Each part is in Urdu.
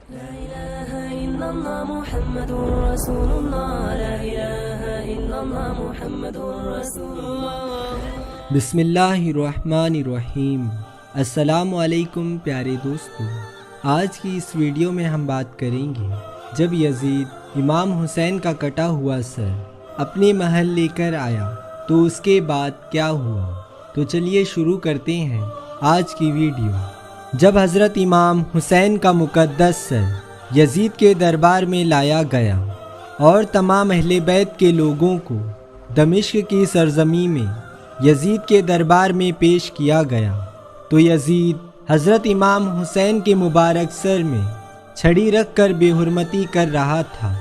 لا إله إلا الله محمد رسول الله لا إله إلا الله محمد رسول الله بسم اللہ الرحمن الرحیم۔ السلام علیکم پیارے دوستو، آج کی اس ویڈیو میں ہم بات کریں گے جب یزید امام حسین کا کٹا ہوا سر اپنے محل لے کر آیا تو اس کے بعد کیا ہوا۔ تو چلیے شروع کرتے ہیں آج کی ویڈیو۔ جب حضرت امام حسین کا مقدس سر یزید کے دربار میں لایا گیا اور تمام اہل بیت کے لوگوں کو دمشق کی سرزمین میں یزید کے دربار میں پیش کیا گیا تو یزید حضرت امام حسین کے مبارک سر میں چھڑی رکھ کر بے حرمتی کر رہا تھا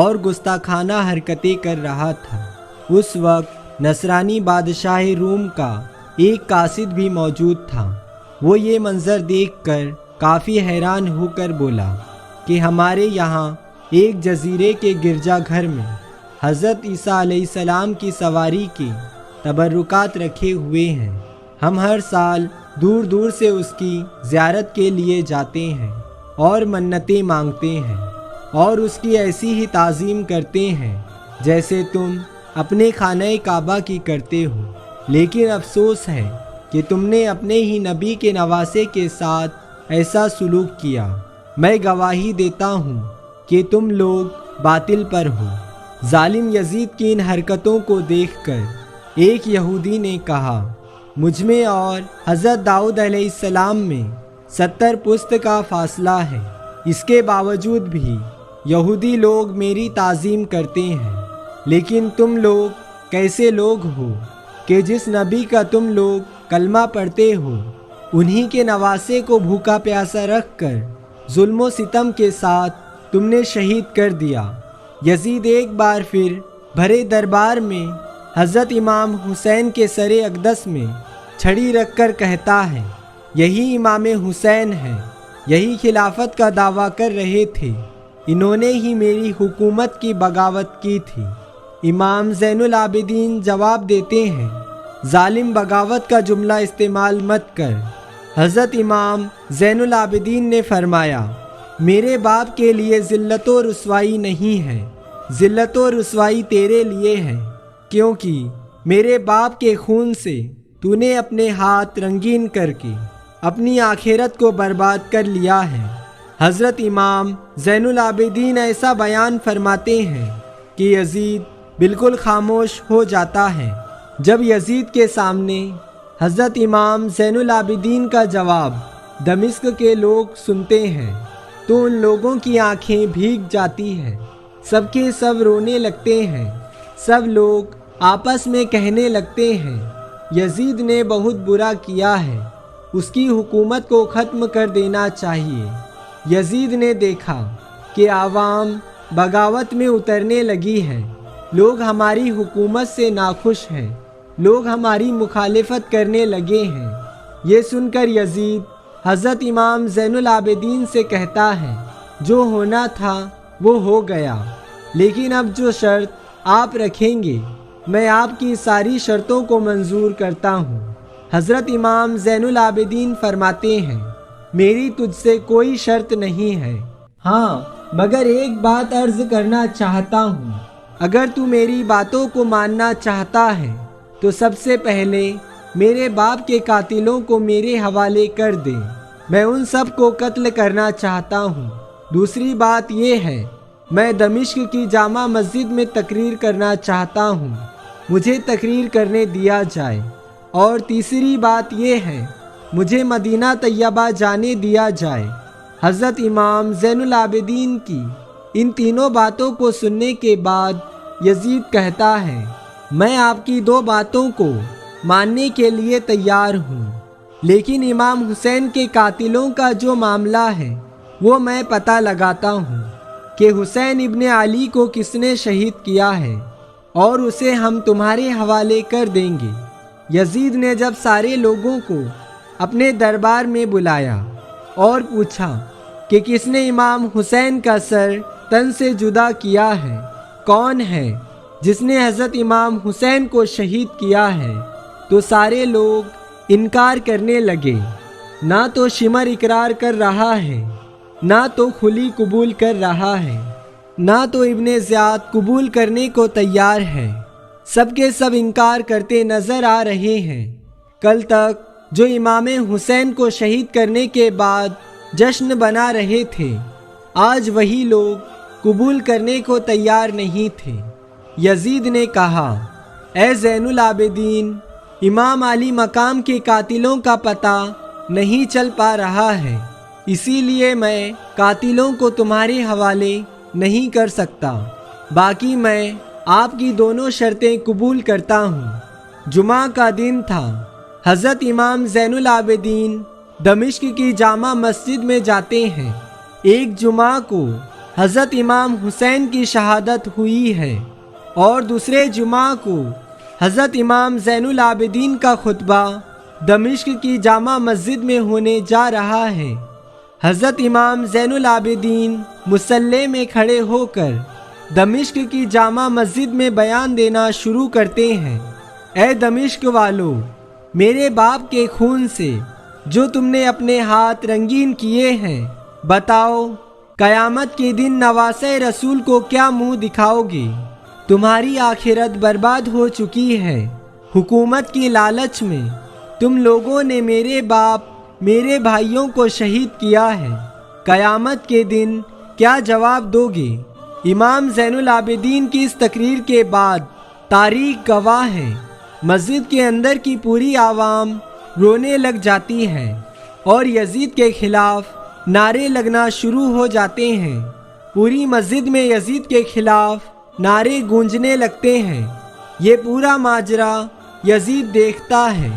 اور گستاخانہ حرکتیں کر رہا تھا۔ اس وقت نصرانی بادشاہ روم کا ایک قاصد بھی موجود تھا۔ وہ یہ منظر دیکھ کر کافی حیران ہو کر بولا کہ ہمارے یہاں ایک جزیرے کے گرجا گھر میں حضرت عیسیٰ علیہ السلام کی سواری کے تبرکات رکھے ہوئے ہیں۔ ہم ہر سال دور دور سے اس کی زیارت کے لیے جاتے ہیں اور منتیں مانگتے ہیں اور اس کی ایسی ہی تعظیم کرتے ہیں جیسے تم اپنے خانہ کعبہ کی کرتے ہو، لیکن افسوس ہے کہ تم نے اپنے ہی نبی کے نواسے کے ساتھ ایسا سلوک کیا۔ میں گواہی دیتا ہوں کہ تم لوگ باطل پر ہو۔ ظالم یزید کی ان حرکتوں کو دیکھ کر ایک یہودی نے کہا، مجھ میں اور حضرت داؤد علیہ السلام میں 70 پشت کا فاصلہ ہے، اس کے باوجود بھی یہودی لوگ میری تعظیم کرتے ہیں۔ لیکن تم لوگ کیسے لوگ ہو کہ جس نبی کا تم لوگ کلمہ پڑھتے ہو انہی کے نواسے کو بھوکا پیاسا رکھ کر ظلم و ستم کے ساتھ تم نے شہید کر دیا۔ یزید ایک بار پھر بھرے دربار میں حضرت امام حسین کے سر اقدس میں چھڑی رکھ کر کہتا ہے، یہی امام حسین ہے، یہی خلافت کا دعویٰ کر رہے تھے، انہوں نے ہی میری حکومت کی بغاوت کی تھی۔ امام زین العابدین جواب دیتے ہیں، ظالم بغاوت کا جملہ استعمال مت کر۔ حضرت امام زین العابدین نے فرمایا، میرے باپ کے لیے ذلت و رسوائی نہیں ہے، ذلت و رسوائی تیرے لیے ہے، کیونکہ میرے باپ کے خون سے تو نے اپنے ہاتھ رنگین کر کے اپنی آخرت کو برباد کر لیا ہے۔ حضرت امام زین العابدین ایسا بیان فرماتے ہیں کہ یزید بالکل خاموش ہو جاتا ہے۔ جب یزید کے سامنے حضرت امام زین العابدین کا جواب دمشق کے لوگ سنتے ہیں تو ان لوگوں کی آنکھیں بھیگ جاتی ہیں، سب کے سب رونے لگتے ہیں۔ سب لوگ آپس میں کہنے لگتے ہیں، یزید نے بہت برا کیا ہے، اس کی حکومت کو ختم کر دینا چاہیے۔ یزید نے دیکھا کہ عوام بغاوت میں اترنے لگی ہے، لوگ ہماری حکومت سے ناخوش ہیں، لوگ ہماری مخالفت کرنے لگے ہیں۔ یہ سن کر یزید حضرت امام زین العابدین سے کہتا ہے، جو ہونا تھا وہ ہو گیا، لیکن اب جو شرط آپ رکھیں گے میں آپ کی ساری شرطوں کو منظور کرتا ہوں۔ حضرت امام زین العابدین فرماتے ہیں، میری تجھ سے کوئی شرط نہیں ہے، ہاں مگر ایک بات عرض کرنا چاہتا ہوں، اگر تو میری باتوں کو ماننا چاہتا ہے تو سب سے پہلے میرے باپ کے قاتلوں کو میرے حوالے کر دے، میں ان سب کو قتل کرنا چاہتا ہوں۔ دوسری بات یہ ہے، میں دمشق کی جامع مسجد میں تقریر کرنا چاہتا ہوں، مجھے تقریر کرنے دیا جائے۔ اور تیسری بات یہ ہے، مجھے مدینہ طیبہ جانے دیا جائے۔ حضرت امام زین العابدین کی ان تینوں باتوں کو سننے کے بعد یزید کہتا ہے، میں آپ کی 2 باتوں کو ماننے کے لیے تیار ہوں، لیکن امام حسین کے قاتلوں کا جو معاملہ ہے وہ میں پتہ لگاتا ہوں کہ حسین ابن علی کو کس نے شہید کیا ہے، اور اسے ہم تمہارے حوالے کر دیں گے۔ یزید نے جب سارے لوگوں کو اپنے دربار میں بلایا اور پوچھا کہ کس نے امام حسین کا سر تن سے جدا کیا ہے، کون ہے جس نے حضرت امام حسین کو شہید کیا ہے، تو سارے لوگ انکار کرنے لگے۔ نہ تو شمر اقرار کر رہا ہے نہ تو خلی قبول کر رہا ہے، نہ تو ابن زیاد قبول کرنے کو تیار ہے۔ سب کے سب انکار کرتے نظر آ رہے ہیں۔ کل تک جو امام حسین کو شہید کرنے کے بعد جشن بنا رہے تھے، آج وہی لوگ قبول کرنے کو تیار نہیں تھے۔ یزید نے کہا، اے زین العابدین، امام علی مقام کے قاتلوں کا پتہ نہیں چل پا رہا ہے، اسی لیے میں قاتلوں کو تمہارے حوالے نہیں کر سکتا، باقی میں آپ کی دونوں شرطیں قبول کرتا ہوں۔ جمعہ کا دن تھا۔ حضرت امام زین العابدین دمشق کی جامع مسجد میں جاتے ہیں۔ ایک جمعہ کو حضرت امام حسین کی شہادت ہوئی ہے اور دوسرے جمعہ کو حضرت امام زین العابدین کا خطبہ دمشق کی جامع مسجد میں ہونے جا رہا ہے۔ حضرت امام زین العابدین مصلی میں کھڑے ہو کر دمشق کی جامع مسجد میں بیان دینا شروع کرتے ہیں۔ اے دمشق والو، میرے باپ کے خون سے جو تم نے اپنے ہاتھ رنگین کیے ہیں، بتاؤ قیامت کے دن نواسۂ رسول کو کیا منہ دکھاؤ گے؟ تمہاری آخرت برباد ہو چکی ہے۔ حکومت کی لالچ میں تم لوگوں نے میرے باپ، میرے بھائیوں کو شہید کیا ہے۔ قیامت کے دن کیا جواب دو گے؟ امام زین العابدین کی اس تقریر کے بعد تاریخ گواہ ہے، مسجد کے اندر کی پوری عوام رونے لگ جاتی ہے اور یزید کے خلاف نعرے لگنا شروع ہو جاتے ہیں۔ پوری مسجد میں یزید کے خلاف نعرے گونجنے لگتے ہیں۔ یہ پورا ماجرا یزید دیکھتا ہے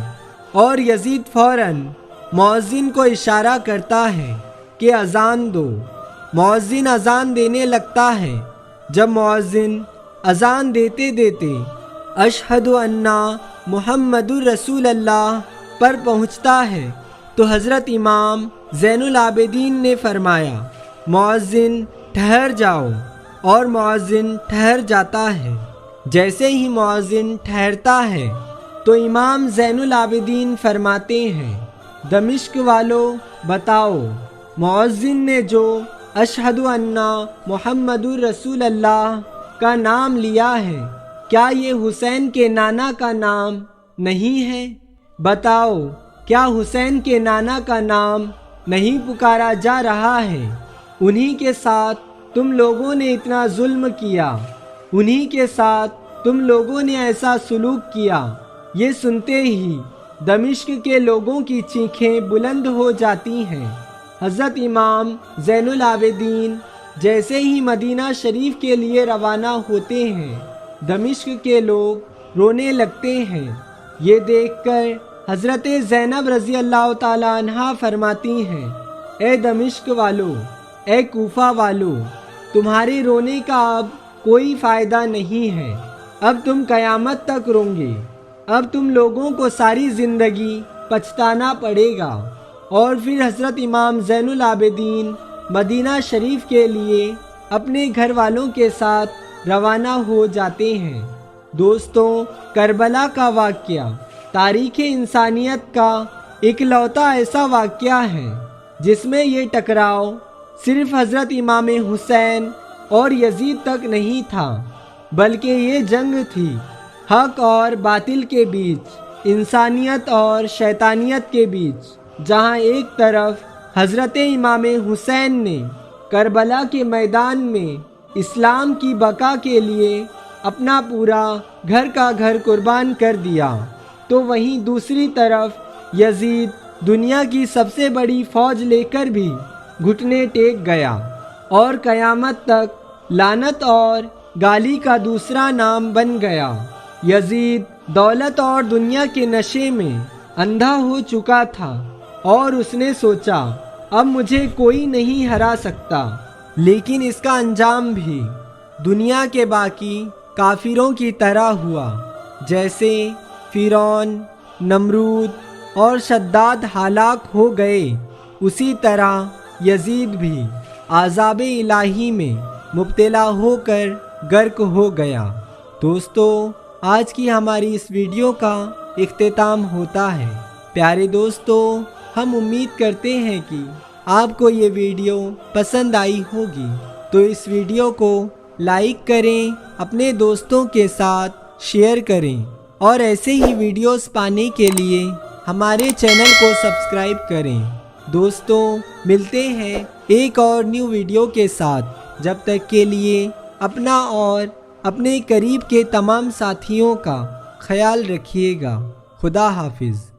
اور یزید فوراً مؤذن کو اشارہ کرتا ہے کہ اذان دو۔ مؤذن اذان دینے لگتا ہے۔ جب مؤذن اذان دیتے دیتے اشہد ان محمد الرسول اللہ پر پہنچتا ہے تو حضرت امام زین العابدین نے فرمایا، مؤذن ٹھہر جاؤ، اور مؤذن ٹھہر جاتا ہے۔ جیسے ہی مؤذن ٹھہرتا ہے تو امام زین العابدین فرماتے ہیں، دمشق والو بتاؤ، مؤذن نے جو اشہد ان محمد الرسول اللہ کا نام لیا ہے، کیا یہ حسین کے نانا کا نام نہیں ہے؟ بتاؤ، کیا حسین کے نانا کا نام نہیں پکارا جا رہا ہے؟ انہی کے ساتھ تم لوگوں نے اتنا ظلم کیا، انہی کے ساتھ تم لوگوں نے ایسا سلوک کیا۔ یہ سنتے ہی دمشق کے لوگوں کی چیخیں بلند ہو جاتی ہیں۔ حضرت امام زین العابدین جیسے ہی مدینہ شریف کے لیے روانہ ہوتے ہیں، دمشق کے لوگ رونے لگتے ہیں۔ یہ دیکھ کر حضرت زینب رضی اللہ تعالیٰ عنہا فرماتی ہیں، اے دمشق والو، اے کوفہ والو، تمہارے رونے کا اب کوئی فائدہ نہیں ہے، اب تم قیامت تک رون گے، اب تم لوگوں کو ساری زندگی پچھتانا پڑے گا۔ اور پھر حضرت امام زین العابدین مدینہ شریف کے لیے اپنے گھر والوں کے ساتھ روانہ ہو جاتے ہیں۔ دوستوں، کربلا کا واقعہ تاریخ انسانیت کا اکلوتا ایسا واقعہ ہے جس میں یہ ٹکراؤ صرف حضرت امام حسین اور یزید تک نہیں تھا، بلکہ یہ جنگ تھی حق اور باطل کے بیچ، انسانیت اور شیطانیت کے بیچ، جہاں ایک طرف حضرت امام حسین نے کربلا کے میدان میں اسلام کی بقا کے لیے اپنا پورا گھر کا گھر قربان کر دیا، تو وہیں دوسری طرف یزید دنیا کی سب سے بڑی فوج لے کر بھی گھٹنے ٹیک گیا اور قیامت تک لعنت اور گالی کا دوسرا نام بن گیا۔ یزید دولت اور دنیا کے نشے میں اندھا ہو چکا تھا اور اس نے سوچا اب مجھے کوئی نہیں ہرا سکتا، لیکن اس کا انجام بھی دنیا کے باقی کافروں کی طرح ہوا۔ جیسے فرعون، نمرود اور شداد ہلاک ہو گئے، اسی طرح یزید بھی عذاب الہی میں مبتلا ہو کر غرق ہو گیا۔ دوستو، آج کی ہماری اس ویڈیو کا اختتام ہوتا ہے۔ پیارے دوستو، ہم امید کرتے ہیں کہ آپ کو یہ ویڈیو پسند آئی ہوگی تو اس ویڈیو کو لائک کریں، اپنے دوستوں کے ساتھ شیئر کریں اور ایسے ہی ویڈیوز پانے کے لیے ہمارے چینل کو سبسکرائب کریں۔ دوستوں، ملتے ہیں ایک اور نیو ویڈیو کے ساتھ۔ جب تک کے لیے اپنا اور اپنے قریب کے تمام ساتھیوں کا خیال رکھیے گا۔ خدا حافظ۔